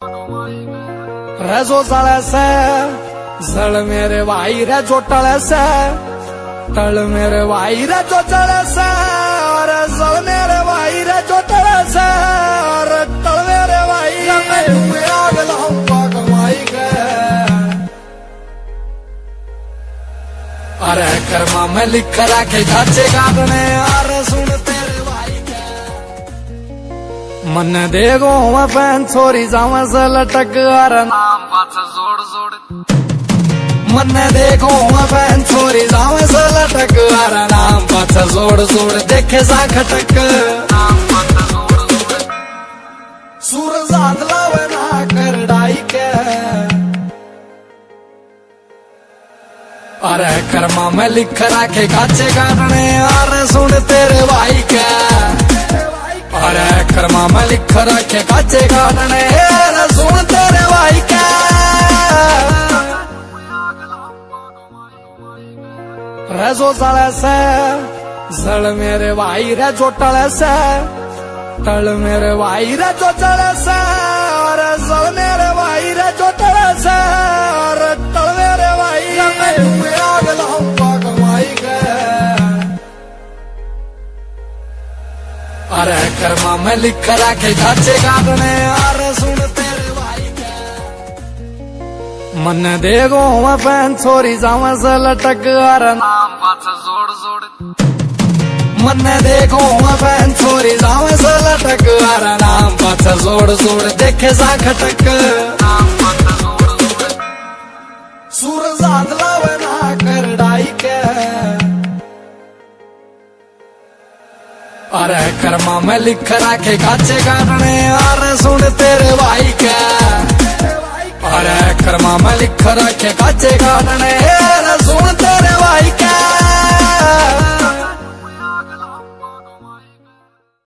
रजो जल से जल मेरे भाई रे जो टल से टल मेरे भाई रे जो जल से और जल मेरे भाई रे जो टल से और टल मेरे भाई आग लाऊंगा कमाई के। अरे कर्मा में लिख रखे काचे काटने और सुन तेरे भाई के मन देखो मैं पहन छोरी जावा से लटक और नाम पाछा जोड़ जोड़ मन देखो मैं पहन छोरी जावा से लटक और नाम पाछा जोड़ जोड़ देखे सा खटक नाम पाछा जोड़ जोड़ सूरज हाथ लावे ना कर डाई के। अरे कर्मा में लिख रखे काचे काटने और सुन तेरे भाई के। अरे कर्मा में लिख रखे काचे काटने और सुन तेरे भाई के। रजो जल से जल मेरे भाई रे जो टल से टल मेरे भाई रे जो जल से और जल मेरे भाई रे जो टल से और टल मेरे भाई आग लाऊंगा कमाई के। अरे कर्मा में लिख रखे काचे काटने और सुन तेरे भाई के मन देखो मैं पहन छोरी जावा से लटक और नाम पाछा जोड़ जोड़ मन देखो मैं पहन छोरी जावा से लटक और नाम पाछा जोड़ जोड़ देखे सा खटक नाम पाछा जोड़ जोड़ सूरज हाथ लावे ना कर डाई के। अरे कर्मा में लिख रखे काचे काटने और सुन तेरे भाई के। अरे कर्मा में लिख रखे काचे काटने और सुन